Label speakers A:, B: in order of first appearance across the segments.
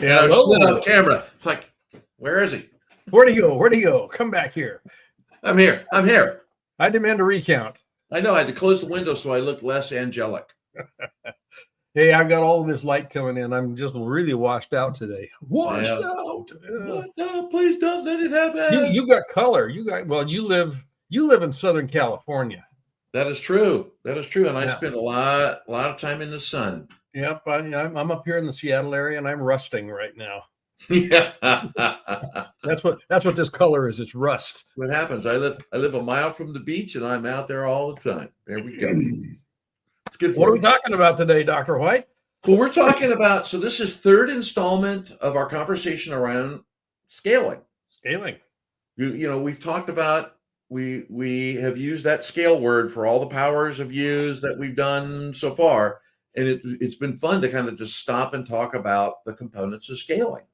A: And I was slid
B: Hello.
A: off camera. It's like, where is he?
B: Where'd he go? Where'd he go? Come back here.
A: I'm here. I'm here.
B: I demand a recount.
A: I know I had to close the window so I look less angelic.
B: Hey, I've got all of this light coming in. I'm just really washed out today. Washed out.
A: What? No, please don't let it happen.
B: You got color. You live in Southern California.
A: That is true. That is true. And I
B: Yeah.
A: spent a lot of time in the sun.
B: Yep, I'm up here in the Seattle area, and I'm rusting right now.
A: Yeah.
B: That's what this color is. It's rust.
A: What happens? I live a mile from the beach, and I'm out there all the time. There we go. It's good.
B: What are we talking about today, Dr. White?
A: Well, we're talking about, so this is third installment of our conversation around scaling.
B: Scaling.
A: You know, we've talked about, we have used that scale word for all the powers of use that we've done so far. And it's been fun to kind of just stop and talk about the components of scaling.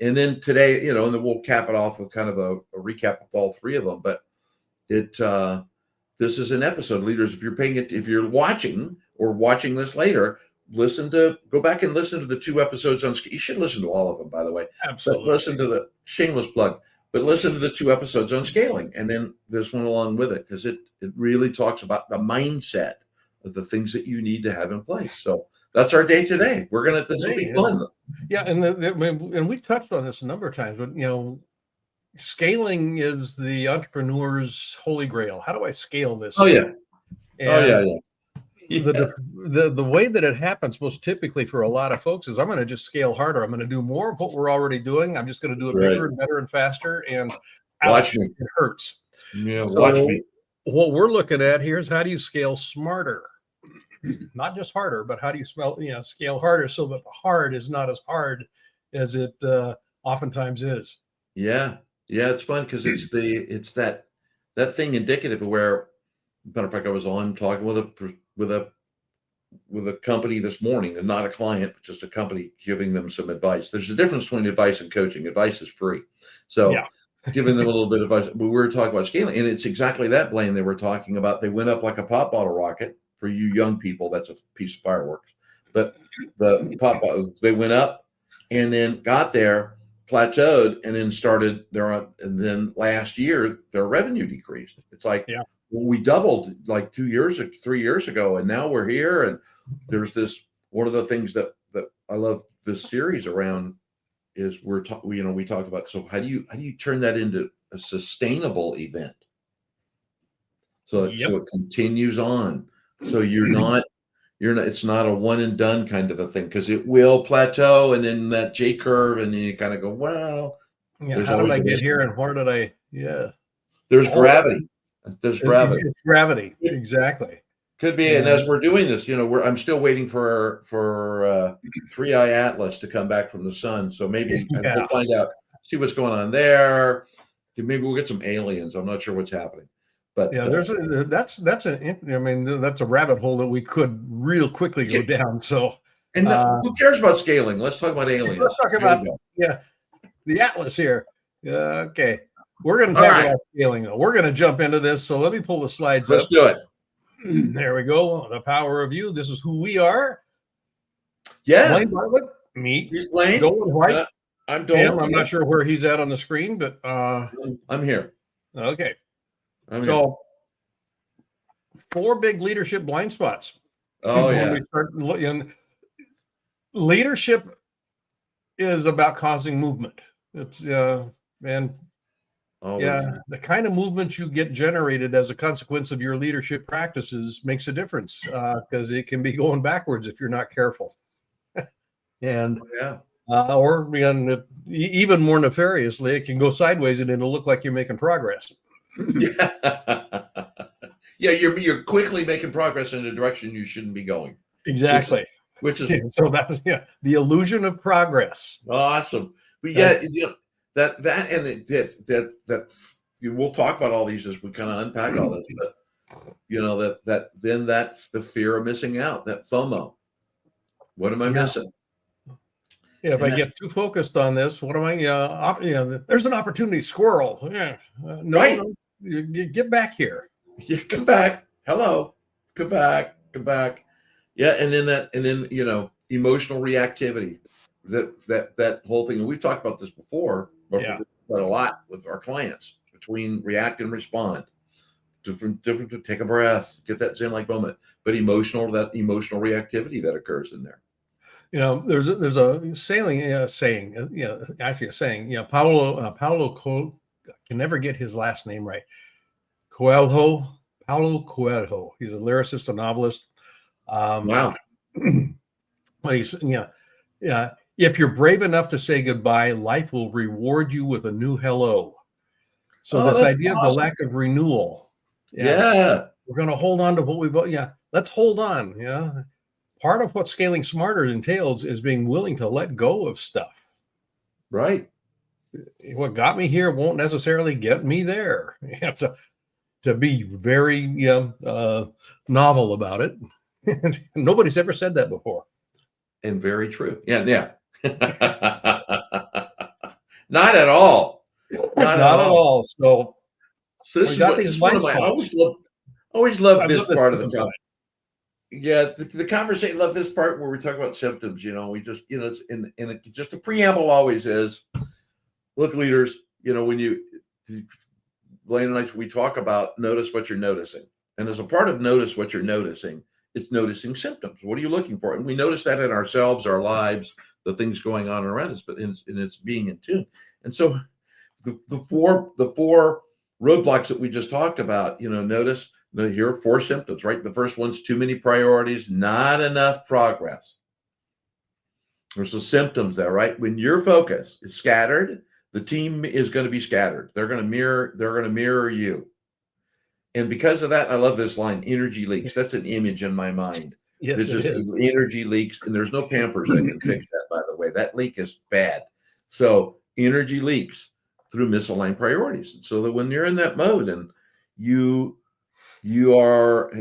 A: And then today, you know, and then we'll cap it off with kind of a recap of all three of them. But this is an episode, leaders. If you're watching or watching this later, go back and listen to the two episodes on. You should listen to all of them, by the way.
B: Absolutely.
A: But listen to the shameless plug. But listen to the two episodes on scaling, and then this one along with it, because it really talks about the mindset of the things that you need to have in place. So that's our day today. This will be fun.
B: Yeah, and we've touched on this a number of times, but you know, scaling is the entrepreneur's holy grail. How do I scale this?
A: Oh yeah.
B: And the way that it happens most typically for a lot of folks is I'm going to just scale harder. I'm going to do more of what we're already doing. I'm just going to do it bigger and better and faster. And
A: watch me.
B: It hurts.
A: Yeah, so watch me.
B: What we're looking at here is how do you scale smarter? Not just harder, but how do you scale harder so that the hard is not as hard as it oftentimes is.
A: Yeah, it's fun because it's that thing indicative of where, matter of fact, I was on talking with a company this morning, and not a client, but just a company, giving them some advice. There's a difference between advice and coaching. Advice is free, so giving them a little bit of advice. But we were talking about scaling, and it's exactly that, Blaine. They were talking about, they went up like a pop bottle rocket. For you young people, that's a piece of fireworks. But the pop bottle, they went up and then got there, plateaued, and then started and then last year their revenue decreased. It's like, well, we doubled like 2 years or 3 years ago, and now we're here. And there's this, one of the things that I love this series around is we talk about, so how do you turn that into a sustainable event? So it continues on. So you're not, it's not a one and done kind of a thing, because it will plateau and then that J curve, and then you kind of go, wow.
B: Yeah, how did I get here, and where did I? Yeah.
A: There's gravity. There's gravity.
B: It's gravity. Exactly.
A: Could be. And as we're doing this, I'm still waiting for 3i Atlas to come back from the sun. So maybe we'll find out, see what's going on there. Maybe we'll get some aliens. I'm not sure what's happening. But
B: that's a rabbit hole that we could real quickly go down. So,
A: and who cares about scaling? Let's talk about aliens.
B: Let's talk about the Atlas here. Okay, we're going to talk about scaling, though. We're going to jump into this. So let me pull the slides up.
A: Let's do it.
B: There we go. The power of you. This is who we are.
A: Yeah.
B: Blaine Bartlett. Me.
A: He's Blaine.
B: Doland White.
A: I'm Doland.
B: I'm not sure where he's at on the screen, but
A: I'm here.
B: Okay. So 4 big leadership blind spots.
A: Oh,
B: when we start looking, leadership is about causing movement. It's the kind of movement you get generated as a consequence of your leadership practices makes a difference, because it can be going backwards if you're not careful. And even more nefariously, it can go sideways and it'll look like you're making progress.
A: You're quickly making progress in a direction you shouldn't be going.
B: Exactly.
A: Which is
B: so that's the illusion of progress.
A: Awesome. But that we'll talk about all these as we kind of unpack all this. But the fear of missing out, that FOMO. What am I missing?
B: Yeah, if I get too focused on this, what am I? There's an opportunity, squirrel. No, get back here.
A: Yeah, come back. Hello, come back. Yeah, and then emotional reactivity. that whole thing, and we've talked about this before, but
B: Yeah.
A: a lot with our clients, between react and respond, different to take a breath, get that zen like moment, but that emotional reactivity that occurs in there.
B: There's a actually a saying. Paulo can never get his last name right. Paulo Coelho. He's a lyricist, a novelist.
A: Wow.
B: But he's, if you're brave enough to say goodbye, life will reward you with a new hello. So this idea of the lack of renewal.
A: Yeah.
B: We're going to hold on to what we've, let's hold on. Yeah. Part of what scaling smarter entails is being willing to let go of stuff.
A: Right.
B: What got me here won't necessarily get me there. You have to be very novel about it. Nobody's ever said that before.
A: And very true. Yeah. Not at all.
B: Not at all. So
A: this is one of my. I always love this part of the conversation. Yeah, the conversation. Love this part where we talk about symptoms. We just, it's in just a preamble always is. Look, leaders. When Blaine and I, we talk about notice what you're noticing, and as a part of notice what you're noticing, it's noticing symptoms. What are you looking for? And we notice that in ourselves, our lives, the things going on around us, but it's being in tune. And so the four roadblocks that we just talked about, notice, here are 4 symptoms, right? The first one's too many priorities, not enough progress. There's the symptoms there, right? When your focus is scattered, the team is going to be scattered. They're going to mirror you. And because of that, I love this line, energy leaks. That's an image in my mind.
B: Yes,
A: it's just energy leaks, and there's no Pampers that can fix that, by the way. That leak is bad. So energy leaks through misaligned priorities. So that when you're in that mode and you are,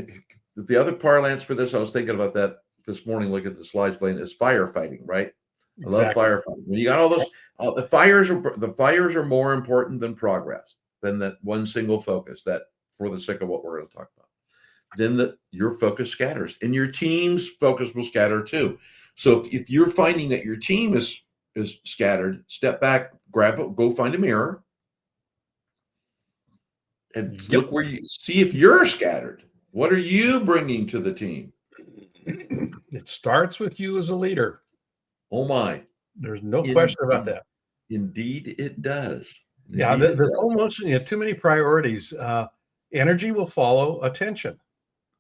A: the other parlance for this, I was thinking about that this morning, look at the slides, Blaine, is firefighting, right? Exactly. I love firefighting. When you got all those, the fires are more important than progress, than that one single focus, that for the sake of what we're going to talk about. Then your focus scatters, and your team's focus will scatter too. So if you're finding that your team is scattered, step back, grab it, go find a mirror, and look where you see if you're scattered. What are you bringing to the team?
B: It starts with you as a leader.
A: Oh my!
B: There's no question about that.
A: Indeed, it does.
B: There's almost too many priorities. Energy will follow attention.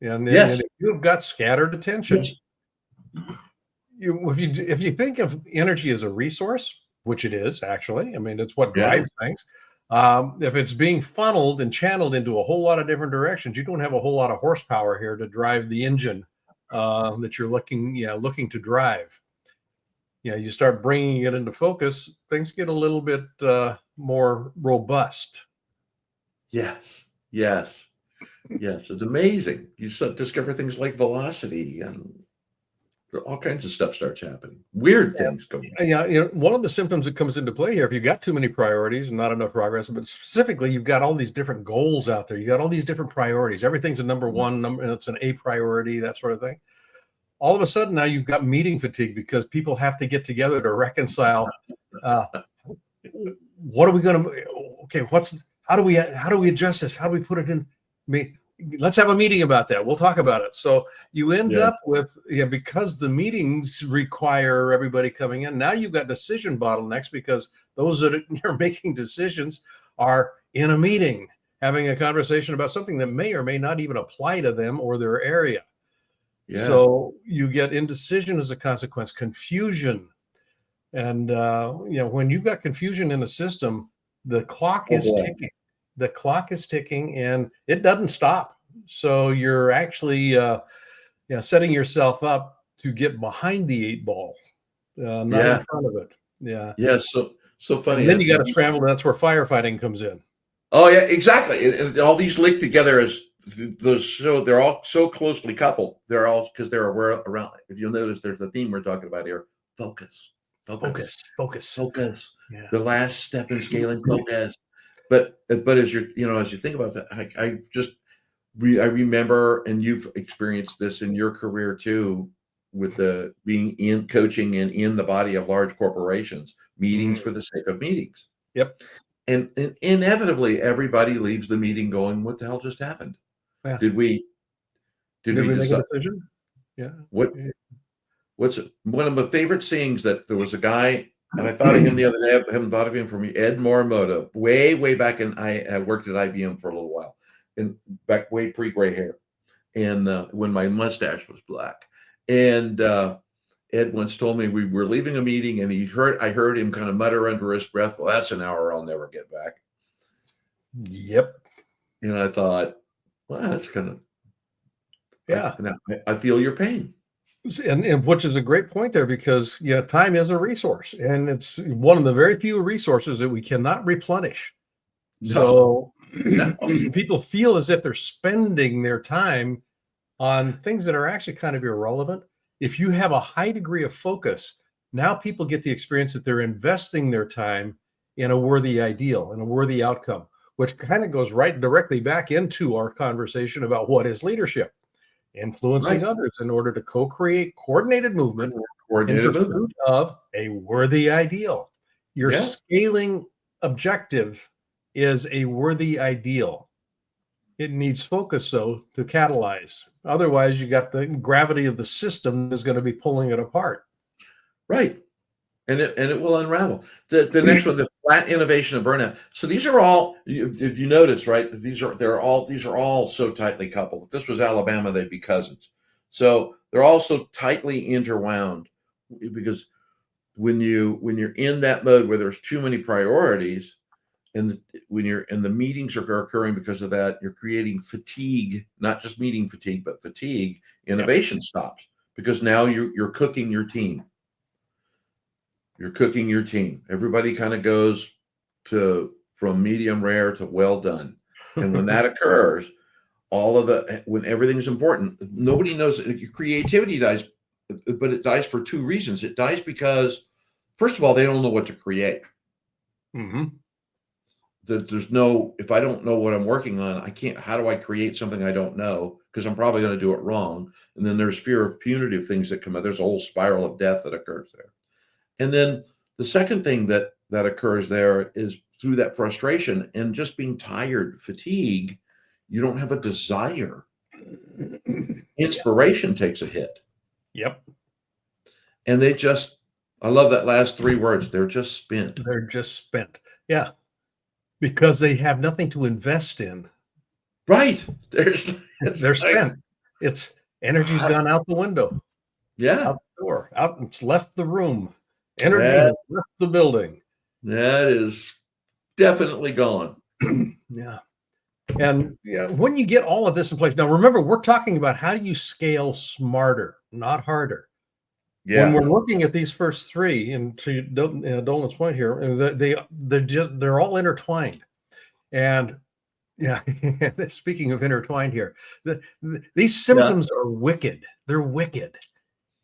B: And if you've got scattered attention, if you think of energy as a resource, which it is actually, I mean, it's what drives things. If it's being funneled and channeled into a whole lot of different directions, you don't have a whole lot of horsepower here to drive the engine that you're looking to drive. You start bringing it into focus, things get a little bit more robust.
A: Yes. It's amazing. You discover things like velocity, and all kinds of stuff starts happening. Weird things go.
B: One of the symptoms that comes into play here, if you've got too many priorities and not enough progress, but specifically you've got all these different goals out there. You got all these different priorities. Everything's a number one, and it's an A priority, that sort of thing. All of a sudden now you've got meeting fatigue because people have to get together to reconcile. What are we going to? Okay, how do we adjust this? How do we put it in? Let's have a meeting about that. We'll talk about it. So you end up with, because the meetings require everybody coming in. Now you've got decision bottlenecks because those that are making decisions are in a meeting, having a conversation about something that may or may not even apply to them or their area. Yeah. So you get indecision as a consequence, confusion. And, when you've got confusion in a system, the clock is ticking. The clock is ticking and it doesn't stop. So you're actually setting yourself up to get behind the 8 ball, not in front of it. Yeah.
A: So funny.
B: And then you got to scramble. That's where firefighting comes in.
A: Oh yeah, exactly. And all these link together as they're all so closely coupled. They're all because they're aware around. If you'll notice, there's a theme we're talking about here: focus. Yeah. The last step in scaling, focus. But as you think about that, I remember, and you've experienced this in your career too, the being in coaching and in the body of large corporations, meetings for the sake of meetings.
B: Yep.
A: And inevitably everybody leaves the meeting going, what the hell just happened?
B: Yeah.
A: Did we
B: Did we make
A: decide
B: a decision? Yeah.
A: what's one of my favorite sayings, that there was a guy, and I thought of him the other day. I haven't thought of him from Ed Morimoto, way back in, I worked at IBM for a little while, and back way pre-gray hair, and when my mustache was black. And Ed once told me, we were leaving a meeting, and I heard him kind of mutter under his breath, well, that's an hour I'll never get back.
B: Yep.
A: And I thought, well, that's kind of,
B: yeah.
A: I feel your pain.
B: And which is a great point there, because time is a resource, and it's one of the very few resources that we cannot replenish. So people feel as if they're spending their time on things that are actually kind of irrelevant. If you have a high degree of focus, now people get the experience that they're investing their time in a worthy ideal and a worthy outcome, which kind of goes right directly back into our conversation about what is leadership. Influencing others in order to co-create coordinated movement in pursuit of a worthy ideal. Your scaling objective is a worthy ideal. It needs focus, though, to catalyze. Otherwise, you got the gravity of the system is going to be pulling it apart.
A: Right. And it will unravel. The next one, the flat innovation and burnout. So these are all, if you notice, right, these are all so tightly coupled. If this was Alabama, they'd be cousins. So they're all so tightly interwound, because when you're in that mode where there's too many priorities, and when the meetings are occurring because of that, you're creating fatigue, not just meeting fatigue, but fatigue. Innovation stops, because now you're cooking your team. You're cooking your team. Everybody kind of goes from medium rare to well done. And when that occurs, when everything's important, nobody knows. Your creativity dies, but it dies for two reasons. It dies because, first of all, they don't know what to create.
B: Mm-hmm.
A: If I don't know what I'm working on, I can't, how do I create something I don't know? Because I'm probably going to do it wrong. And then there's fear of punitive things that come out. There's a whole spiral of death that occurs there. And then the second thing that occurs there is, through that frustration and just being tired, fatigue, you don't have a desire. Inspiration takes a hit.
B: Yep.
A: And I love that last three words. They're just spent.
B: They're just spent. Yeah. Because they have nothing to invest in.
A: Right.
B: They're spent. It's energy's gone out the window.
A: Yeah.
B: Out the door. It's left the room. Energy has left the building.
A: That is definitely gone.
B: Yeah. And when you get all of this in place, now remember, we're talking about how do you scale smarter, not harder. Yeah. When we're looking at these first three, and to Dolan's point here, they're all intertwined. And speaking of intertwined here, these symptoms are wicked. They're wicked.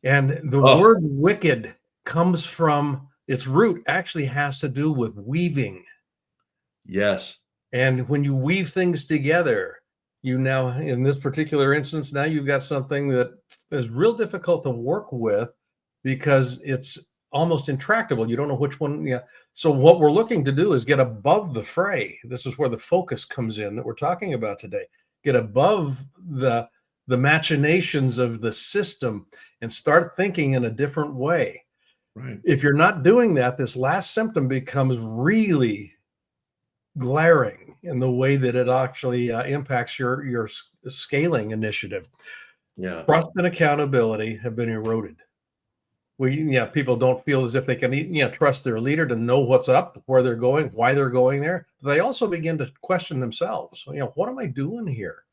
B: And the word wicked comes from, its root actually has to do with weaving.
A: Yes.
B: And when you weave things together, you now, in this particular instance, now you've got something that is real difficult to work with, because it's almost intractable. You don't know which one. Yeah. So what we're looking to do is get above the fray. This is where the focus comes in that we're talking about today. Get above the machinations of the system and start thinking in a different way.
A: Right.
B: If you're not doing that, this last symptom becomes really glaring in the way that it actually impacts your scaling initiative.
A: Yeah.
B: Trust and accountability have been eroded. People don't feel as if they can trust their leader to know what's up, where they're going, why they're going there. They also begin to question themselves. What am I doing here?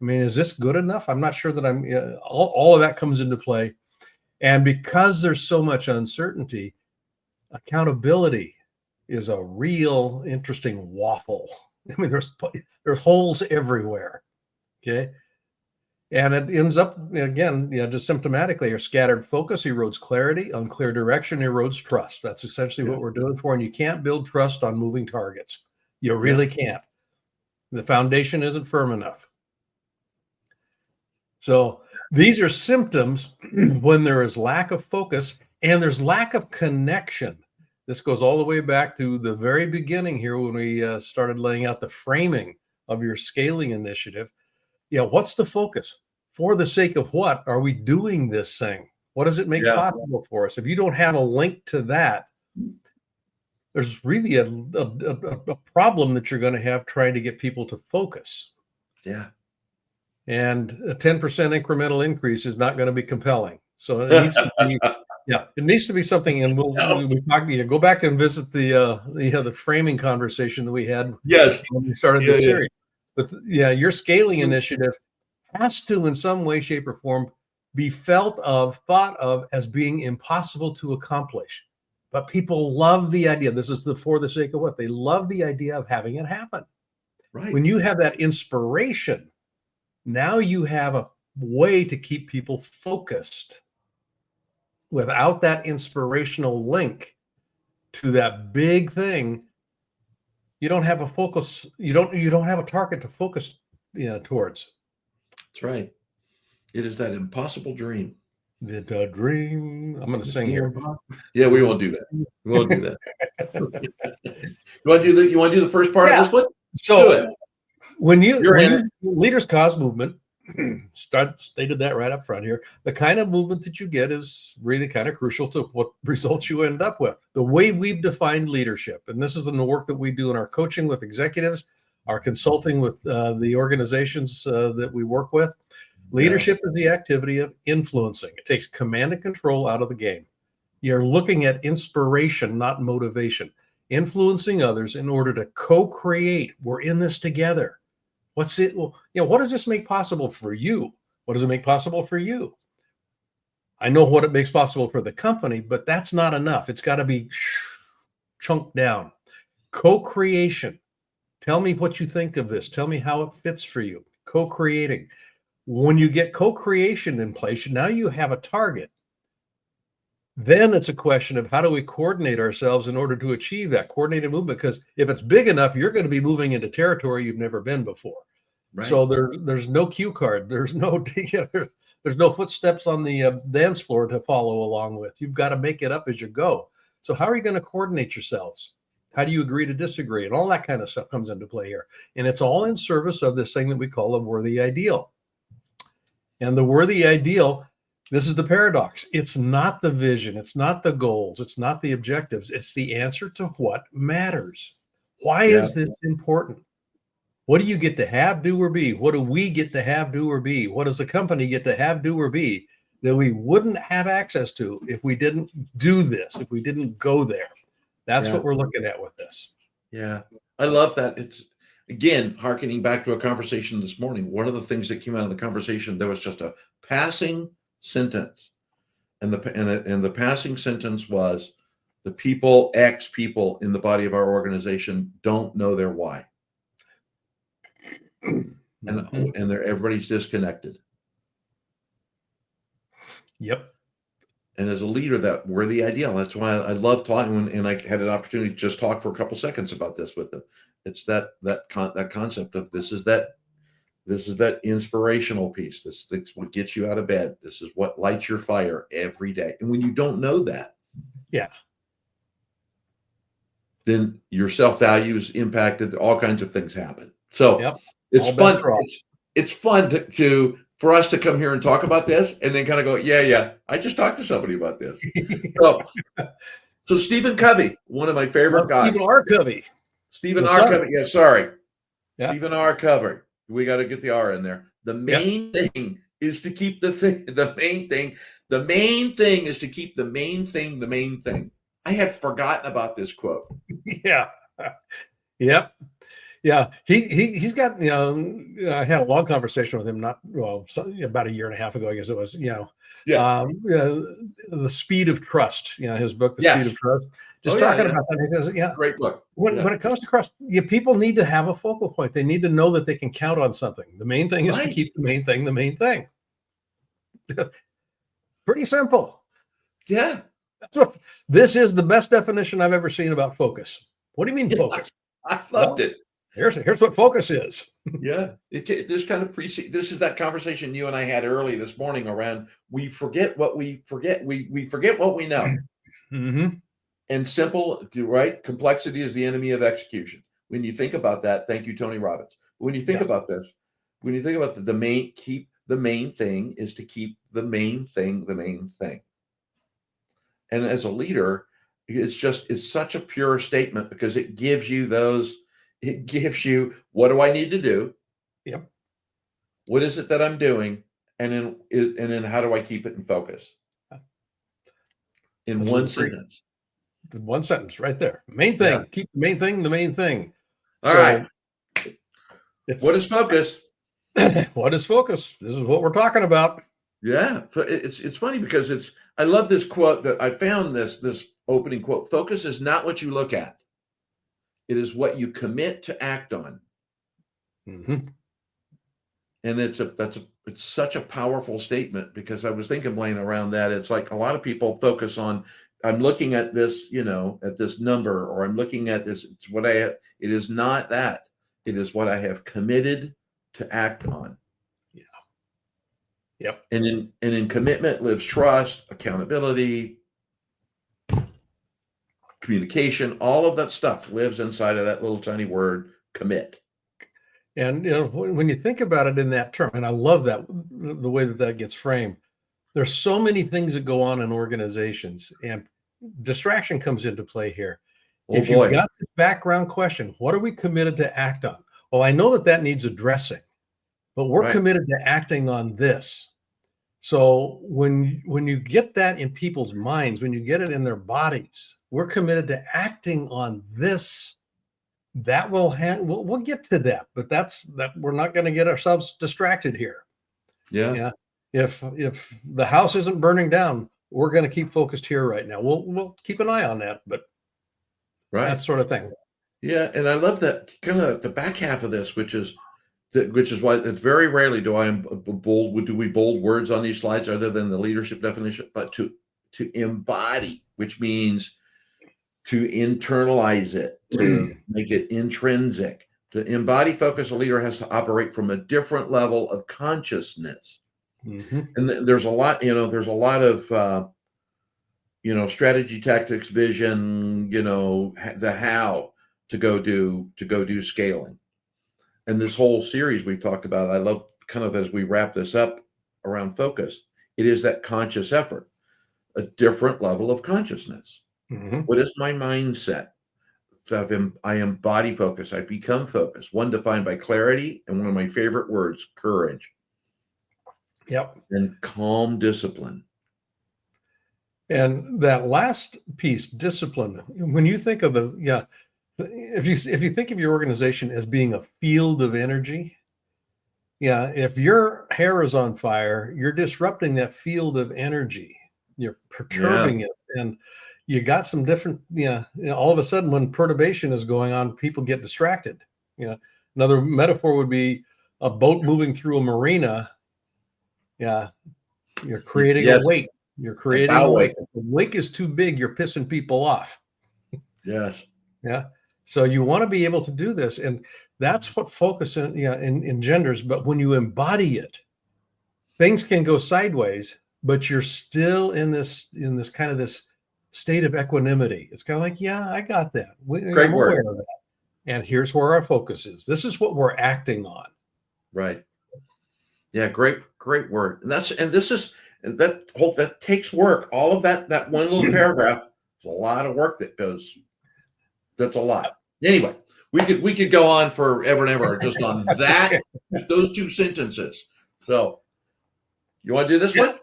B: I mean, is this good enough? I'm not sure that I'm. All of that comes into play, and because there's so much uncertainty, accountability is a real interesting waffle. I mean, there's holes everywhere. Okay. And it ends up, again, just symptomatically, your scattered focus erodes clarity, unclear direction erodes trust. That's essentially what we're doing for. And you can't build trust on moving targets. You really can't. The foundation isn't firm enough. So these are symptoms when there is lack of focus and there's lack of connection. This goes all the way back to the very beginning here when we started laying out the framing of your scaling initiative. What's the focus? For the sake of what are we doing this thing? What does it make possible for us? If you don't have a link to that, there's really a problem that you're going to have trying to get people to focus.
A: Yeah.
B: And a 10% incremental increase is not going to be compelling. So it needs to be, it needs to be something. And we'll talk, go back and visit the framing conversation that we had when we started the series. But your scaling initiative has to, in some way, shape, or form, be thought of as being impossible to accomplish. But people love the idea. This is for the sake of what? They love the idea of having it happen.
A: Right.
B: When you have that inspiration, now you have a way to keep people focused. Without that inspirational link to that big thing, you don't have a focus. You don't have a target to focus towards.
A: That's right. It is that impossible dream.
B: The dream. I'm going to sing here.
A: Yeah, we won't do that. We won't do that. You want to do the first part of this one?
B: So when you Leaders Cause movement, stated that right up front here, the kind of movement that you get is really kind of crucial to what results you end up with. The way we've defined leadership, and this is in the work that we do in our coaching with executives, our consulting with the organizations that we work with. Leadership is the activity of influencing. It takes command and control out of the game. You're looking at inspiration, not motivation. Influencing others in order to co-create. We're in this together. What's it? Well, what does this make possible for you? What does it make possible for you? I know what it makes possible for the company, but that's not enough. It's got to be chunked down. Co-creation. Tell me what you think of this. Tell me how it fits for you. Co-creating. When you get co-creation in place, now you have a target. Then it's a question of how do we coordinate ourselves in order to achieve that coordinated movement? Because if it's big enough, you're going to be moving into territory you've never been before. Right. So there's no cue card. There's no there's no footsteps on the dance floor to follow along with. You've got to make it up as you go. So how are you going to coordinate yourselves? How do you agree to disagree? And all that kind of stuff comes into play here. And it's all in service of this thing that we call a worthy ideal. And the worthy ideal, this is the paradox. It's not the vision. It's not the goals. It's not the objectives. It's the answer to what matters. Why is this important? What do you get to have, do, or be? What do we get to have, do, or be? What does the company get to have, do, or be that we wouldn't have access to if we didn't do this, if we didn't go there? That's what we're looking at with this.
A: Yeah, I love that. It's, again, hearkening back to a conversation this morning. One of the things that came out of the conversation, there was just a passing sentence, and the passing sentence was, the people, X people in the body of our organization don't know their why, and everybody's disconnected.
B: Yep.
A: And as a leader, that worthy ideal. That's why I love talking, and I had an opportunity to just talk for a couple seconds about this with them. It's that concept of this is that inspirational piece. This is what gets you out of bed. This is what lights your fire every day. And when you don't know that, then your self-value is impacted. All kinds of things happen. So it's fun. It's fun for us to come here and talk about this, and then kind of go, I just talked to somebody about this. So Stephen Covey, one of my favorite guys.
B: Stephen R. Covey.
A: Stephen R. Covey. Yeah, sorry. Yeah. Stephen R. Covey. We got to get the R in there. The main thing is to keep the main thing is to keep the main thing the main thing. I had forgotten about this quote.
B: Yeah. Yep. Yeah. He's got, I had a long conversation with him, about a year and a half ago, I guess it was, The Speed of Trust, his book, The Speed of Trust. Just talking about that. He says,
A: great book.
B: When it comes to trust, people need to have a focal point. They need to know that they can count on something. The main thing is to keep the main thing the main thing. Pretty simple.
A: Yeah.
B: This is the best definition I've ever seen about focus. What do you mean focus?
A: I loved it.
B: Here's what focus is.
A: Yeah, this kind of this is that conversation you and I had early this morning around we forget what we forget. We forget what we know.
B: Mm-hmm.
A: And simple, right? Complexity is the enemy of execution. When you think about that, thank you, Tony Robbins. When you think
B: Yes.
A: about this, when you think about the main thing is to keep the main thing the main thing. And as a leader, it's such a pure statement because it gives you what do I need to do?
B: Yep.
A: What is it that I'm doing? And then how do I keep it in focus? In
B: Those
A: one sentence.
B: One sentence right there. Main thing.
A: Yeah.
B: Keep the main thing the main thing.
A: All right. What is focus?
B: What is focus? This is what we're talking about.
A: Yeah, it's funny because I love this quote that I found this opening quote. Focus is not what you look at. It is what you commit to act on.
B: Mm-hmm.
A: And it's such a powerful statement because I was thinking, Blaine, around that. It's like a lot of people focus on, I'm looking at this, at this number, or I'm looking at this. It's what it is not that. It is what I have committed to act on.
B: Yeah. Yep.
A: And in commitment lives trust, accountability, communication, all of that stuff lives inside of that little tiny word, commit.
B: And when you think about it in that term, and I love that the way that gets framed, there's so many things that go on in organizations, and distraction comes into play here. If you've got this background question, what are we committed to act on? Well, I know that needs addressing, but we're committed to acting on this. So when you get that in people's minds, when you get it in their bodies, we're committed to acting on this. That we'll get to that, but that we're not going to get ourselves distracted here.
A: Yeah.
B: If the house isn't burning down, we're going to keep focused here right now. We'll keep an eye on that, but that sort of thing.
A: Yeah, and I love that kind of the back half of this, which is why it's very rarely do we bold words on these slides other than the leadership definition, but to embody, which means to internalize it, to make it intrinsic. To embody focus, a leader has to operate from a different level of consciousness.
B: Mm-hmm.
A: And there's a lot of strategy, tactics, vision, the how to go do scaling. And this whole series we've talked about, I love kind of as we wrap this up around focus, it is that conscious effort, a different level of consciousness.
B: Mm-hmm.
A: What is my mindset? So I embody focus. I become focused. One defined by clarity, and one of my favorite words, courage.
B: Yep.
A: And calm discipline.
B: And that last piece, discipline. When you think of if you think of your organization as being a field of energy, if your hair is on fire, you're disrupting that field of energy. You're perturbing it, and you got some different, all of a sudden when perturbation is going on, people get distracted. Another metaphor would be a boat moving through a marina. Yeah. You're creating a wake. You're creating a wake. If the wake is too big, you're pissing people off.
A: Yes.
B: Yeah. So you want to be able to do this. And that's what focus engenders. But when you embody it, things can go sideways, but you're still in this kind of this state of equanimity. It's kind of like, I got that.
A: Great
B: I'm
A: word.
B: aware of that. And here's where our focus is. This is what we're acting on.
A: Right. Yeah. Great word. And that takes work. All of that one little paragraph, there's a lot of work that goes. That's a lot. Anyway, we could go on forever and ever just on that, those two sentences. So you want to do this one?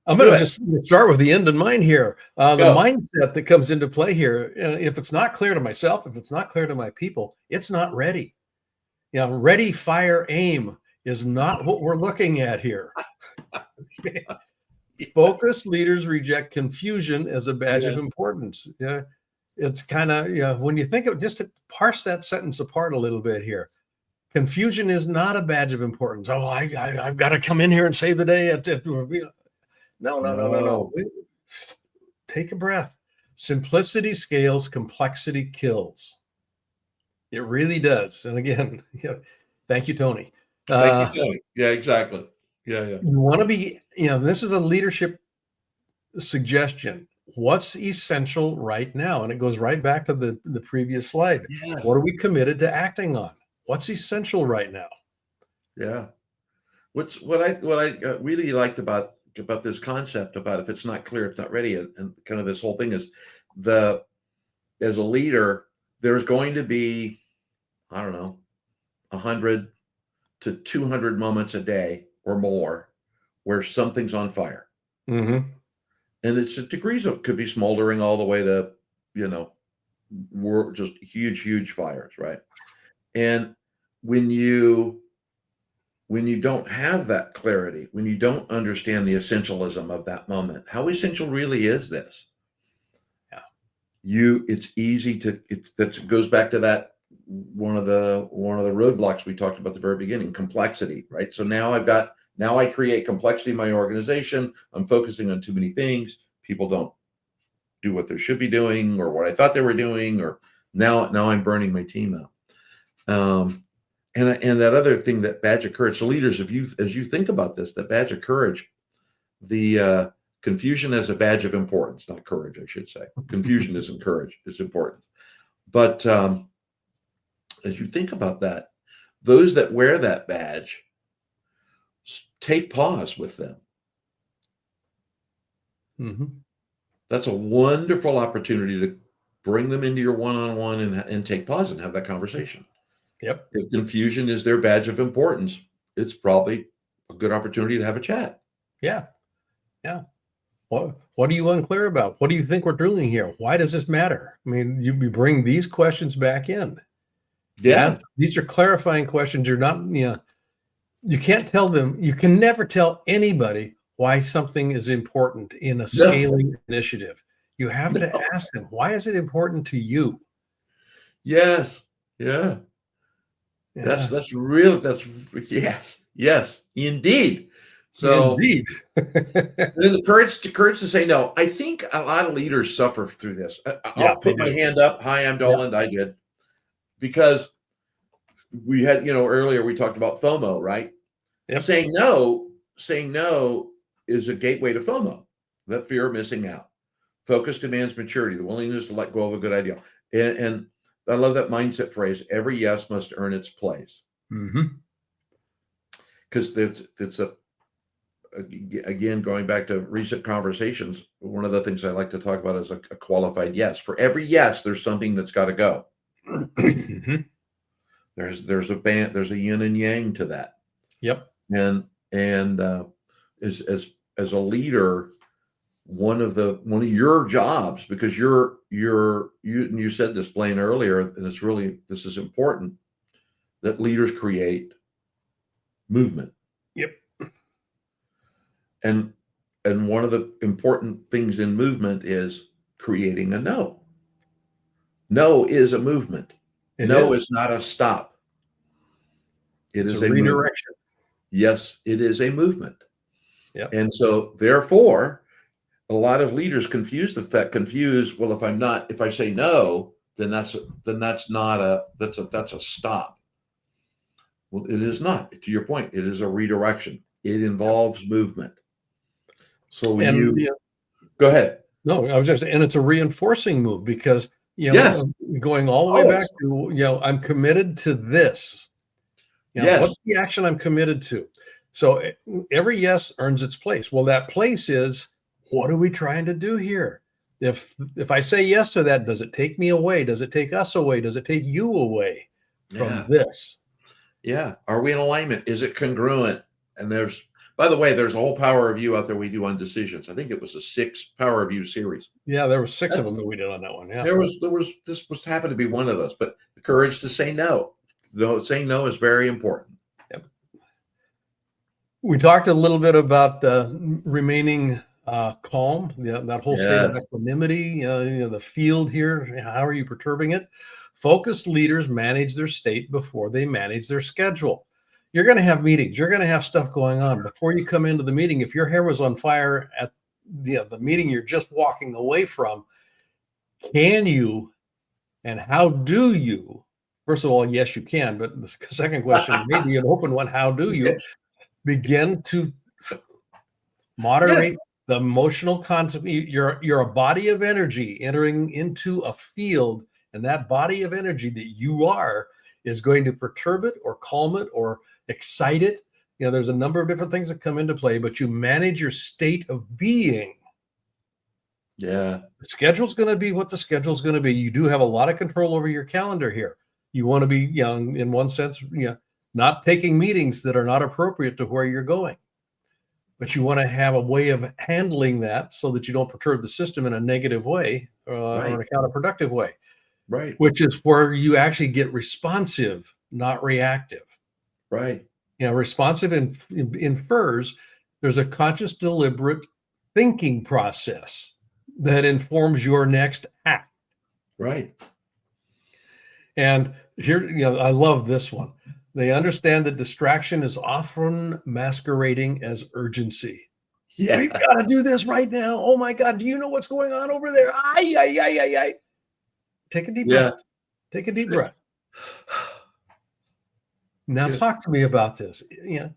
B: I'm going to just start with the end in mind here. The mindset that comes into play here, if it's not clear to myself, if it's not clear to my people, it's not ready. Ready, fire, aim is not what we're looking at here. Focused leaders reject confusion as a badge of importance. Yeah. It's kind of, when you think of just to parse that sentence apart a little bit here, confusion is not a badge of importance. Oh, I've got to come in here and save the day. No. Take a breath. Simplicity scales, complexity kills. It really does. And again, thank you, Tony.
A: Thank you, Tony. Yeah, exactly. Yeah.
B: You want to be, this is a leadership suggestion. What's essential right now? And it goes right back to the previous slide.
A: Yeah.
B: What are we committed to acting on? What's essential right now?
A: Yeah. What I really liked about this concept about if it's not clear, it's not ready, and kind of this whole thing is as a leader, there's going to be, I don't know, 100 to 200 moments a day or more where something's on fire.
B: Mm-hmm.
A: And it's degrees of, could be smoldering all the way to, we're just huge fires, right? And when you don't have that clarity, when you don't understand the essentialism of that moment, how essential really is this? Yeah. It's easy to, that goes back to that one of the roadblocks we talked about at the very beginning, complexity, right? So now I create complexity in my organization. I'm focusing on too many things. People don't do what they should be doing or what I thought they were doing, or now I'm burning my team out. And that other thing, that badge of courage. So leaders, as you think about this, that badge of courage, the confusion as a badge of importance, not courage, I should say. Confusion isn't courage, it's important. But as you think about that, those that wear that badge, take pause with them.
B: Mm-hmm.
A: That's a wonderful opportunity to bring them into your one-on-one and take pause and have that conversation.
B: Yep.
A: If confusion is their badge of importance, it's probably a good opportunity to have a chat.
B: Yeah. What are you unclear about? What do you think we're doing here? Why does this matter? I mean, you bring these questions back in.
A: Yeah.
B: These are clarifying questions. You're not, you can't tell them, you can never tell anybody why something is important in a scaling initiative. You have to ask them, why is it important to you?
A: Yes. Yeah. That's real. Yes, indeed. So
B: indeed.
A: the courage to say no. I think a lot of leaders suffer through this. I'll put my hand up. Hi, I'm Doland. I did. Because we had, earlier we talked about FOMO, right?
B: Yep.
A: Saying no is a gateway to FOMO, that fear of missing out. Focus demands maturity, the willingness to let go of a good idea. And I love that mindset phrase, every yes must earn its place. Because it's again, going back to recent conversations, one of the things I like to talk about is a qualified yes. For every yes, there's something that's got to go. There's a yin and yang to that.
B: Yep.
A: And as a leader, one of your jobs, because you said this, Blaine, earlier, and this is important, that leaders create movement.
B: Yep.
A: And one of the important things in movement is creating a no. No is a movement. No is not a stop. It's a redirection. Movement. Yes, it is a movement.
B: Yep.
A: And so therefore, a lot of leaders confuse, well, if I say no, then that's a stop. Well, it is not. To your point, it is a redirection. It involves movement. So go ahead.
B: No, I was just saying, and it's a reinforcing move because going all the way back to I'm committed to this. What's the action I'm committed to? So every yes earns its place. Well, that place is, what are we trying to do here? If I say yes to that, does it take me away? Does it take us away? Does it take you away from this?
A: Yeah. Are we in alignment? Is it congruent? And by the way, there's a whole power of you out there we do on decisions. I think it was a 6 power of you series.
B: Yeah, there were 6 of them that we did on that one. Yeah.
A: This was happened to be one of those, but the courage to say no. Saying no is very important.
B: Yep. We talked a little bit about remaining calm, that whole state of equanimity, the field here. How are you perturbing it? Focused leaders manage their state before they manage their schedule. You're going to have meetings. You're going to have stuff going on. Before you come into the meeting, if your hair was on fire at the meeting you're just walking away from, can you and how do you First of all, yes, you can. But the second question, maybe an open one. How do you
A: Yes.
B: begin to moderate the emotional concept? You're a body of energy entering into a field, and that body of energy that you are is going to perturb it or calm it or excite it. There's a number of different things that come into play, but you manage your state of being.
A: Yeah.
B: The schedule's going to be what the schedule's going to be. You do have a lot of control over your calendar here. You want to be, in one sense, not taking meetings that are not appropriate to where you're going. But you want to have a way of handling that so that you don't perturb the system in a negative way or in a counterproductive way.
A: Right.
B: Which is where you actually get responsive, not reactive.
A: Right.
B: Responsive infers there's a conscious, deliberate thinking process that informs your next act.
A: Right.
B: And here, I love this one. They understand that distraction is often masquerading as urgency.
A: Yeah.
B: We've got to do this right now. Oh my God, do you know what's going on over there? Ay. Take a deep breath. Take a deep breath. Now talk to me about this. Yeah.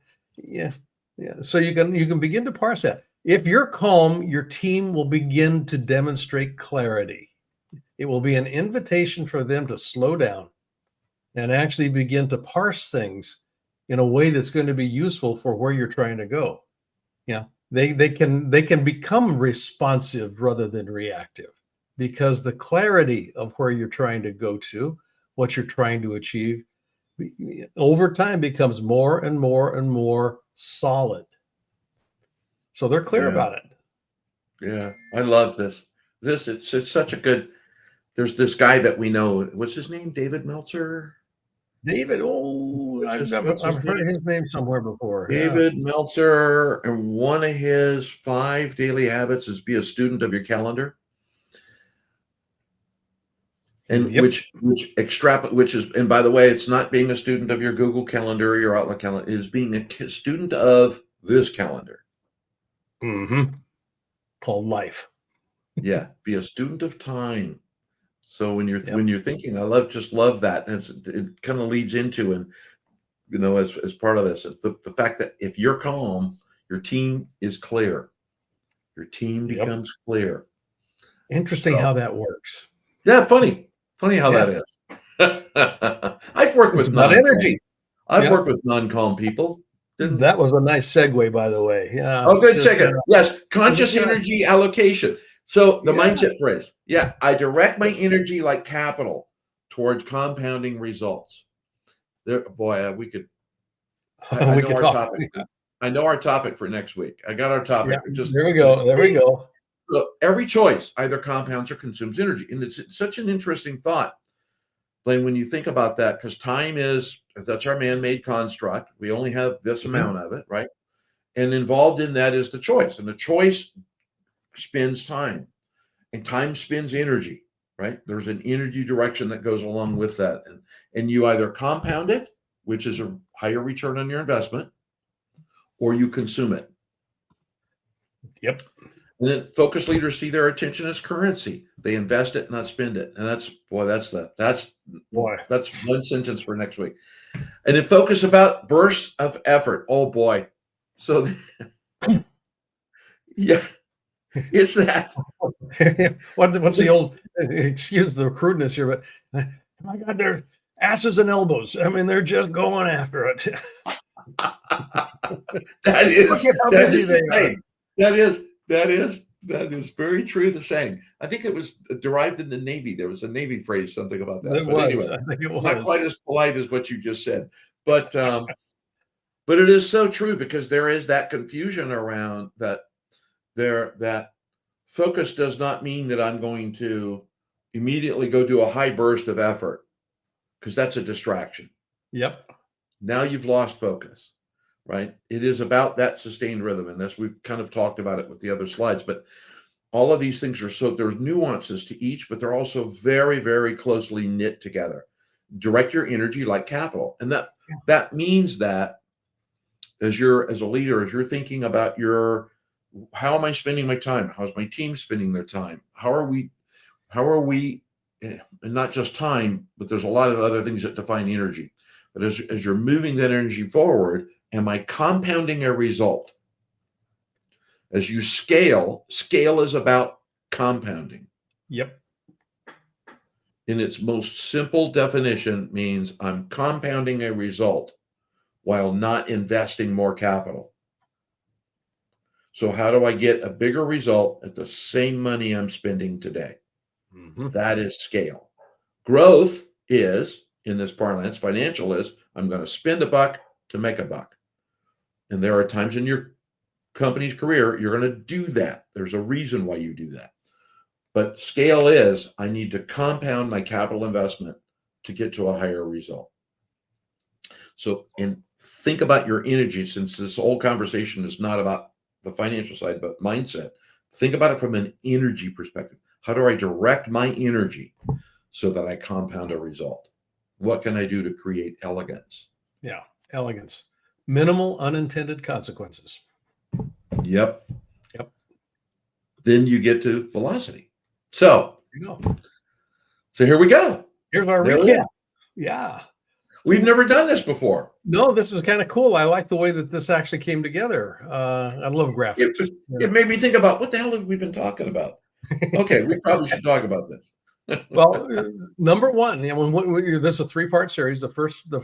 B: So you can begin to parse that. If you're calm, your team will begin to demonstrate clarity. It will be an invitation for them to slow down and actually begin to parse things in a way that's going to be useful for where you're trying to go. They can become responsive rather than reactive, because the clarity of where you're trying to go to, what you're trying to achieve, over time becomes more and more and more solid. So they're clear about it.
A: Yeah, I love this. It's such a good. There's this guy that we know. What's his name? David Meltzer.
B: David. Oh, I've heard his name somewhere before.
A: David Meltzer, and one of his 5 daily habits is be a student of your calendar. And which is, and by the way, it's not being a student of your Google Calendar or your Outlook calendar. It is being a student of this calendar.
B: Mm-hmm. Called life.
A: Yeah, be a student of time. So when you're thinking, I love that. And it kind of leads into, and as part of this, the fact that if you're calm, your team is clear. Your team becomes clear.
B: Interesting how that works.
A: Yeah, funny how that is. I've worked with
B: energy.
A: I've worked with non-calm people.
B: That was a nice segue, by the way. Yeah.
A: Oh, good segue. Yes, conscious energy allocation. So the mindset phrase. Yeah, I direct my energy like capital towards compounding results. There, boy, we could. I know our topic. I know our topic for next week. I got our topic.
B: There we go.
A: Look, every choice either compounds or consumes energy, and it's such an interesting thought, Blaine, when you think about that, because time that's our man-made construct. We only have this amount of it, right? And involved in that is the choice, and the choice spends time, and time spends energy, right? There's an energy direction that goes along with that, and you either compound it, which is a higher return on your investment, or you consume it.
B: Yep.
A: And then focused leaders see their attention as currency. They invest it, not spend it. And that's one sentence for next week. And then focus about bursts of effort. Oh boy. So yeah, it's that.
B: What's the old, excuse the crudeness here, but my God, they're asses and elbows. I mean, they're just going after it.
A: That is very true. The saying. I think it was derived in the Navy. There was a Navy phrase, something about that.
B: I think it was
A: not quite as polite as what you just said, but it is so true, because there is that confusion around that. That focus does not mean that I'm going to immediately go do a high burst of effort, because that's a distraction.
B: Yep.
A: Now you've lost focus. Right? It is about that sustained rhythm. And as we've kind of talked about it with the other slides, but all of these things there's nuances to each, but they're also very, very closely knit together. Direct your energy like capital. And that means that as a leader, as you're thinking about how am I spending my time? How's my team spending their time? How are we and not just time, but there's a lot of other things that define energy. But as you're moving that energy forward, am I compounding a result? As you scale is about compounding.
B: Yep.
A: In its most simple definition, means I'm compounding a result while not investing more capital. So how do I get a bigger result at the same money I'm spending today? That is scale. Growth is, in this parlance, financial is, I'm going to spend a buck to make a buck. And there are times in your company's career, you're going to do that. There's a reason why you do that. But scale is, I need to compound my capital investment to get to a higher result. So, and think about your energy, since this whole conversation is not about the financial side, but mindset. Think about it from an energy perspective. How do I direct my energy so that I compound a result? What can I do to create elegance?
B: Yeah, elegance. Minimal unintended consequences.
A: Yep.
B: Yep.
A: Then you get to velocity. So,
B: You know.
A: So here we go.
B: Here's our
A: There
B: recap. Yeah.
A: We've never done this before.
B: No, this was kind of cool. I like the way that this actually came together. I love graphics.
A: It made me think about, what the hell have we been talking about? Okay, we probably should talk about this.
B: Well, number one, this is a 3-part series. The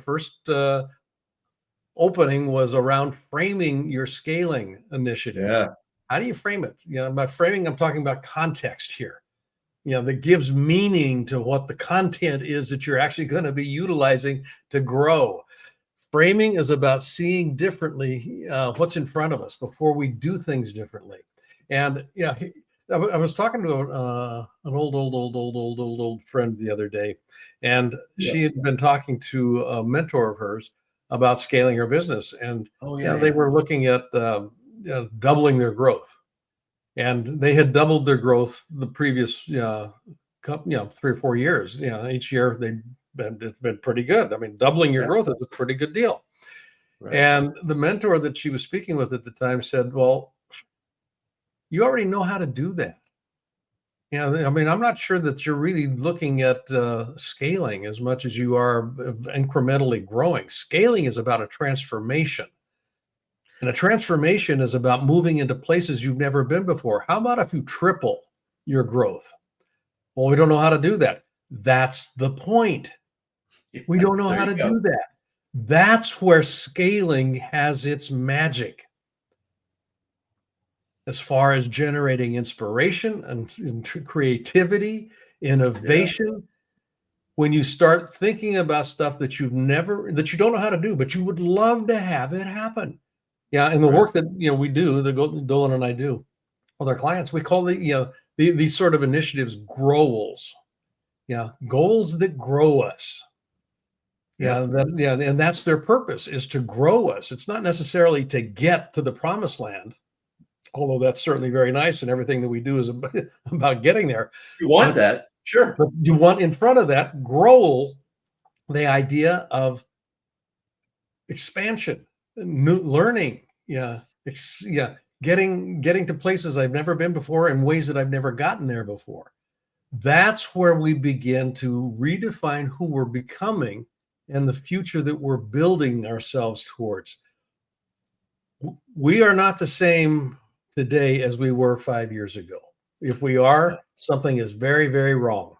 B: first opening was around framing your scaling initiative.
A: Yeah.
B: How do you frame it? By framing, I'm talking about context here. That gives meaning to what the content is that you're actually going to be utilizing to grow. Framing is about seeing differently what's in front of us before we do things differently. And I was talking to an old friend the other day, and she had been talking to a mentor of hers about scaling her business, and they were looking at doubling their growth, and they had doubled their growth the previous 3 or 4 years. Each year it's been pretty good. I mean, doubling your growth is a pretty good deal. Right. And the mentor that she was speaking with at the time said, well, you already know how to do that. I mean, I'm not sure that you're really looking at scaling as much as you are incrementally growing. Scaling is about a transformation. And a transformation is about moving into places you've never been before. How about if you triple your growth? Well, we don't know how to do that. That's the point. We don't know how to do that. That's where scaling has its magic. As far as generating inspiration and creativity, innovation, when you start thinking about stuff that you don't know how to do, but you would love to have it happen. Yeah, and the work that we do, the Doland and I do with our clients, we call these sort of initiatives goals. Yeah, goals that grow us. And that's their purpose, is to grow us. It's not necessarily to get to the promised land, although that's certainly very nice, and everything that we do is about getting there.
A: You want that, sure.
B: But you want in front of that grow the idea of expansion, new learning, getting to places I've never been before in ways that I've never gotten there before. That's where we begin to redefine who we're becoming and the future that we're building ourselves towards. We are not the same today as we were 5 years ago. If we are, something is very, very wrong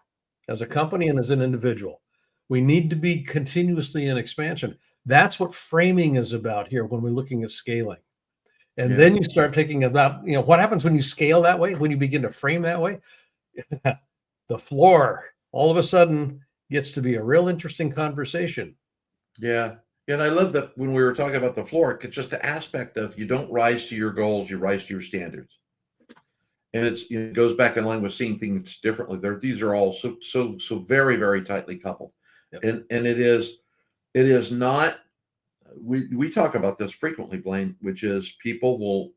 B: as a company and as an individual. We need to be continuously in expansion. That's what framing is about here when we're looking at scaling. And then you start thinking about, what happens when you scale that way, when you begin to frame that way. The floor all of a sudden gets to be a real interesting conversation.
A: Yeah. And I love that when we were talking about the floor, it's just the aspect of, you don't rise to your goals, you rise to your standards. And it goes back in line with seeing things differently. These are all so very, very tightly coupled. Yep. And it is not, we talk about this frequently, Blaine, which is people will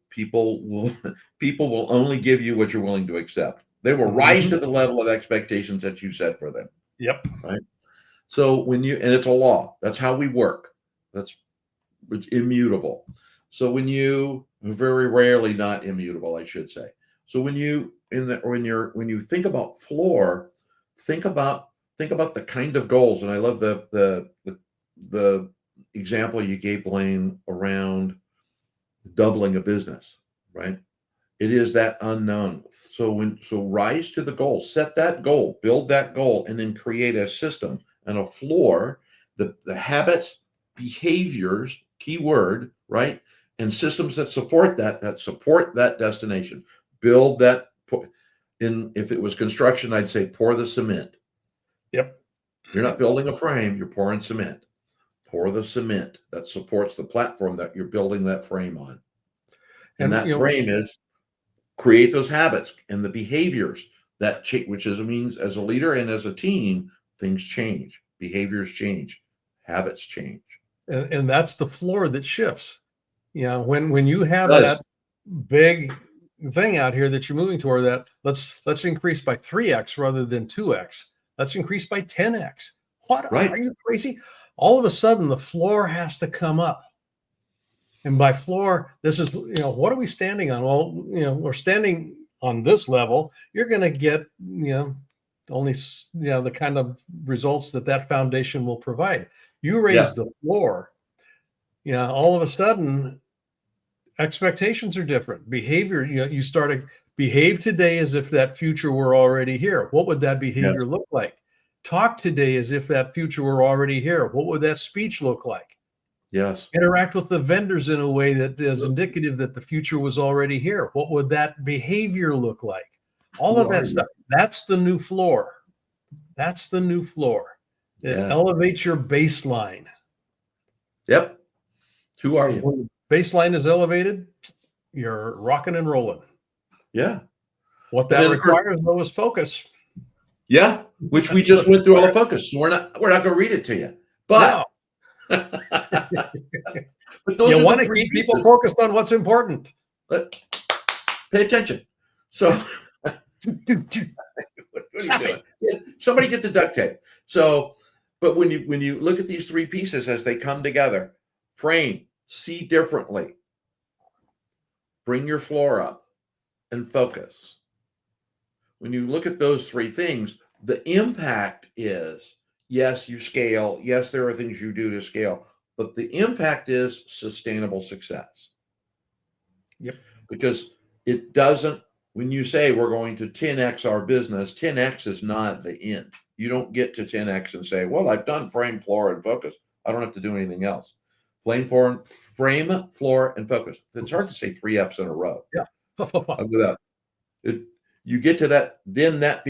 A: only give you what you're willing to accept. They will rise to the level of expectations that you set for them.
B: Yep.
A: Right. So and it's a law. That's how we work. It's immutable. So very rarely not immutable, I should say. So when you think about floor think about the kind of goals. And I love the example you gave, Blaine, around doubling a business, right? It is that unknown. So rise to the goal, set that goal, build that goal, and then create a system and a floor, the habits, behaviors, keyword, right? And systems that support that destination. Build that. If it was construction, I'd say pour the cement.
B: Yep.
A: You're not building a frame, you're pouring cement. Pour the cement that supports the platform that you're building that frame on. And that frame is create those habits and the behaviors that which means as a leader and as a team, things change, behaviors change, habits change.
B: And that's the floor that shifts. When you have that big thing out here that you're moving toward, that let's increase by 3x rather than 2x. Let's increase by 10x. What? Right. Are you crazy? All of a sudden, the floor has to come up. And by floor, this is, what are we standing on? Well, we're standing on this level. You're going to get, only, the kind of results that foundation will provide. You raise the floor, all of a sudden, expectations are different. Behavior, you start to behave today as if that future were already here. What would that behavior look like? Talk today as if that future were already here. What would that speech look like?
A: Yes.
B: Interact with the vendors in a way that is indicative that the future was already here. What would that behavior look like? All of that stuff. That's the new floor. That's the new floor. It elevates your baseline.
A: Yep. Who are you?
B: When the baseline is elevated, you're rocking and rolling.
A: Yeah.
B: What that requires, though, is focus.
A: Yeah, which we just went through all the focus. So we're not going to read it to you, but.
B: No.
A: But those
B: you want to keep people focused on what's important.
A: Pay attention. So, what are you doing? Somebody get the duct tape. So, but when you look at these three pieces as they come together, frame, see differently, bring your floor up, and focus. When you look at those three things, the impact is, yes, you scale. Yes, there are things you do to scale, but the impact is sustainable success.
B: Yep.
A: Because it doesn't, when you say we're going to 10x our business, 10x is not the end. You don't get to 10x and say, well, I've done frame, floor, and focus. I don't have to do anything else. Frame, floor, and focus. It's hard to say 3 F's in a row.
B: Yeah.
A: I'll do that. You get to that, then that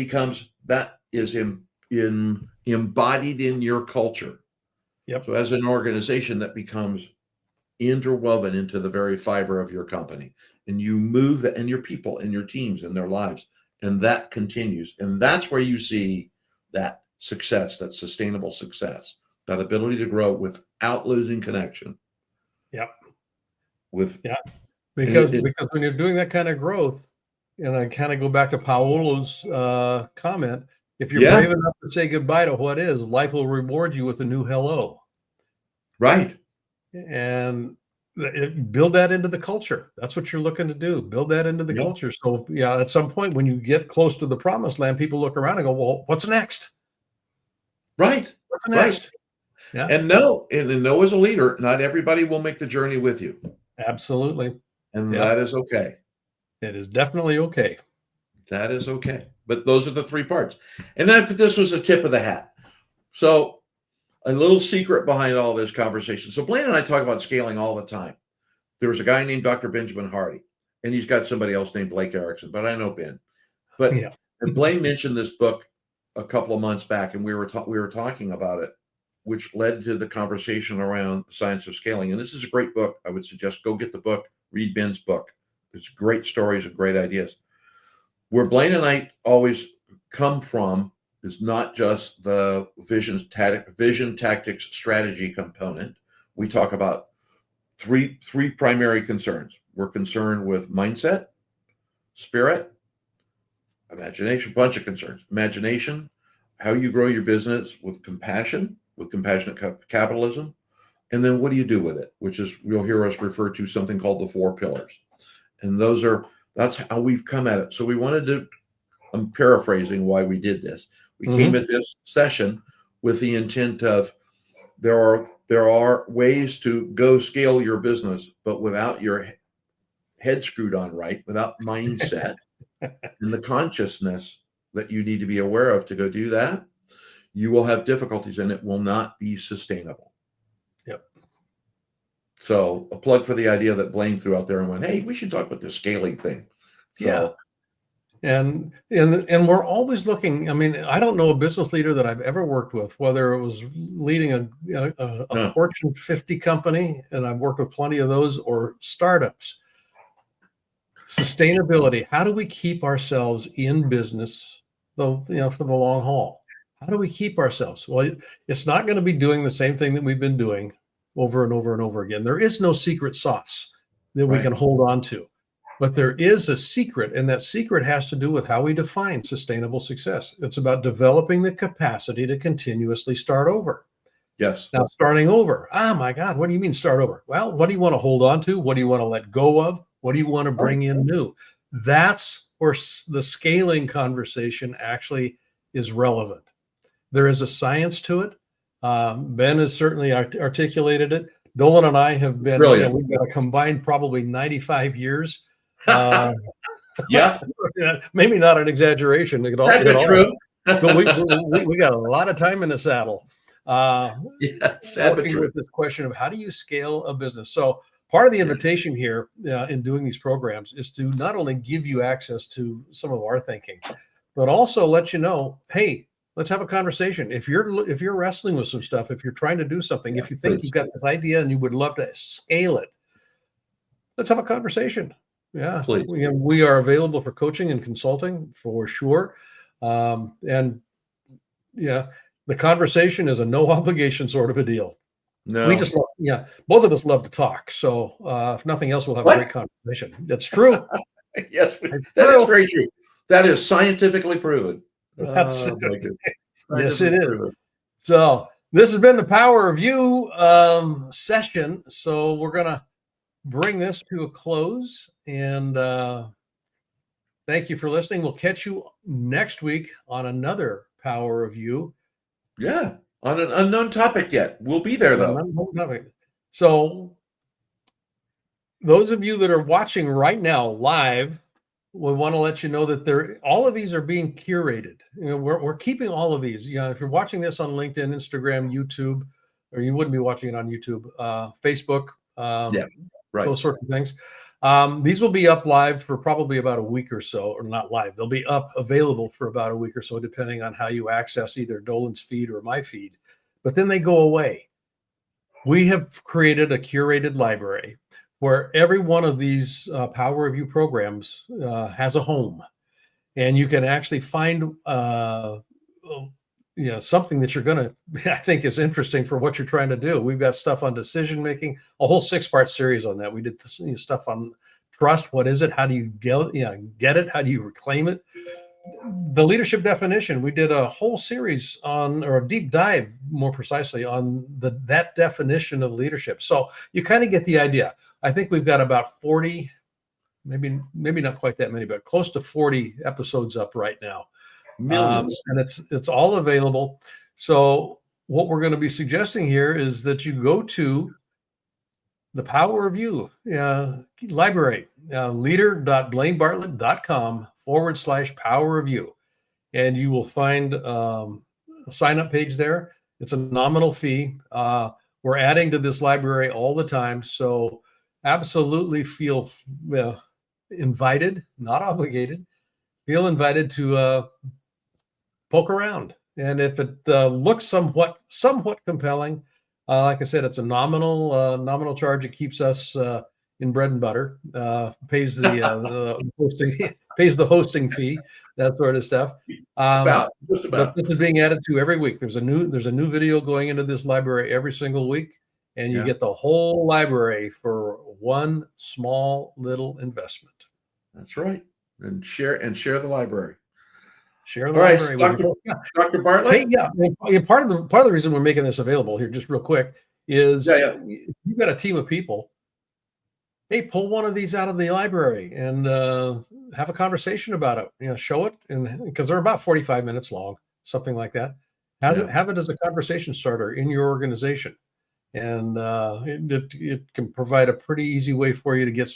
A: is embodied in your culture.
B: Yep.
A: So as an organization, that becomes interwoven into the very fiber of your company, and you move that, and your people and your teams and their lives, and that continues. And that's where you see that success, that sustainable success, that ability to grow without losing connection.
B: Yep.
A: Because
B: when you're doing that kind of growth, and I kind of go back to Paolo's comment, if you're brave enough to say goodbye to what is, life will reward you with a new hello.
A: Right.
B: And build that into the culture. That's what you're looking to do. Build that into the culture. So, at some point when you get close to the promised land, people look around and go, well, what's next?
A: Right.
B: What's next?
A: Yeah. And know as a leader, not everybody will make the journey with you.
B: Absolutely.
A: And that is okay.
B: It is definitely okay.
A: That is okay. But those are the three parts. And this was a tip of the hat. So a little secret behind all this conversation. So Blaine and I talk about scaling all the time. There's a guy named Dr. Benjamin Hardy, and he's got somebody else named Blake Erickson, but I know Ben. But and Blaine mentioned this book a couple of months back, and we were talking about it, which led to the conversation around the science of scaling. And this is a great book. I would suggest go get the book, read Ben's book. It's great stories and great ideas. Where Blaine and I always come from is not just the vision, tactics, strategy component. We talk about three primary concerns. We're concerned with mindset, spirit, imagination, bunch of concerns. Imagination, how you grow your business with compassion, with compassionate capitalism, and then what do you do with it, which is, you'll hear us refer to something called the 4 pillars. And that's how we've come at it. So we wanted to, I'm paraphrasing why we did this. We came at this session with the intent of there are ways to go scale your business, but without your head screwed on right, without mindset and the consciousness that you need to be aware of to go do that, you will have difficulties and it will not be sustainable.
B: Yep.
A: So a plug for the idea that Blaine threw out there and went, hey, we should talk about the scaling thing. So,
B: yeah. And we're always looking. I mean, I don't know a business leader that I've ever worked with, whether it was leading a Fortune 50 company, and I've worked with plenty of those, or startups. Sustainability. How do we keep ourselves in business, for the long haul? How do we keep ourselves? Well, it's not going to be doing the same thing that we've been doing over and over and over again. There is no secret sauce that we can hold on to. But there is a secret, and that secret has to do with how we define sustainable success. It's about developing the capacity to continuously start over.
A: Yes.
B: Now, starting over. Oh, my God, what do you mean start over? Well, what do you want to hold on to? What do you want to let go of? What do you want to bring in new? That's where the scaling conversation actually is relevant. There is a science to it. Ben has certainly articulated it. Doland and I have been, we've got a combined probably 95 years.
A: Yeah,
B: maybe not an exaggeration.
A: That's true.
B: But we got a lot of time in the saddle. Working with this question of how do you scale a business? So part of the invitation here in doing these programs is to not only give you access to some of our thinking, but also let you know, hey, let's have a conversation. If you're wrestling with some stuff, if you're trying to do something, if you think you've got this idea and you would love to scale it, let's have a conversation. Yeah, we are available for coaching and consulting for sure. And yeah, the conversation is a no obligation sort of a deal.
A: No,
B: we just both of us love to talk. So if nothing else, we'll have a great conversation. That's true.
A: Yes, that is very true. That is scientifically proven.
B: Yes, it is. So this has been the Power of You session. So we're gonna bring this to a close, and thank you for listening. We'll catch you next week on another Power of You.
A: Yeah, on an unknown topic yet. We'll be there though.
B: So those of you that are watching right now live, we want to let you know that all of these are being curated. We're keeping all of these. If you're watching this on LinkedIn, Instagram, YouTube, or you wouldn't be watching it on YouTube, Facebook, those sorts of things. These will be up live for probably about a week or so, or not live. They'll be up available for about a week or so, depending on how you access either Doland's feed or my feed. But then they go away. We have created a curated library where every one of these Power Review programs has a home, and you can actually find something that you're going to, I think, is interesting for what you're trying to do. We've got stuff on decision making, a whole 6-part series on that. We did stuff on trust. What is it? How do you get it? How do you reclaim it? The leadership definition. We did a whole series on, or a deep dive, more precisely, on that definition of leadership. So you kind of get the idea. I think we've got about 40, maybe not quite that many, but close to 40 episodes up right now. And it's all available. So what we're going to be suggesting here is that you go to the Power of You library, leader.blainebartlett.com/Power of You. And you will find a sign-up page there. It's a nominal fee. We're adding to this library all the time. So absolutely feel invited, not obligated. Feel invited to poke around. And if it looks somewhat compelling, like I said, it's a nominal charge. It keeps us in bread and butter, pays the hosting fee, that sort of stuff.
A: Just about.
B: But this is being added to every week. There's a new video going into this library every single week, and you get the whole library for one small little investment.
A: That's right. And share the library.
B: Share the library.
A: Dr. Bartlett?
B: Part of the reason we're making this available here, just real quick, is if you've got a team of people, hey, pull one of these out of the library and have a conversation about it. Show it, and because they're about 45 minutes long. something like that.
A: Yeah.
B: Have it as a conversation starter in your organization, and it can provide a pretty easy way for you to get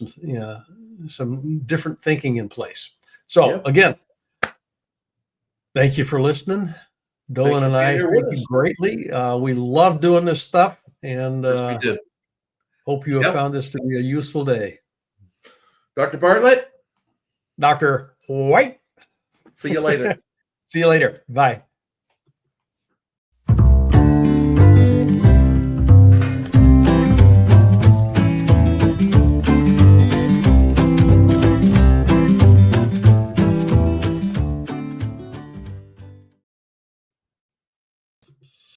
B: some different thinking in place. So
A: Yep.
B: again, thank you for listening. Dolan and I thank you greatly. We love doing this stuff, and
A: Yes, we did.
B: hope you have found this to be a useful day.
A: Dr. Bartlett?
B: Dr. White?
A: See you later.
B: See you later. Bye.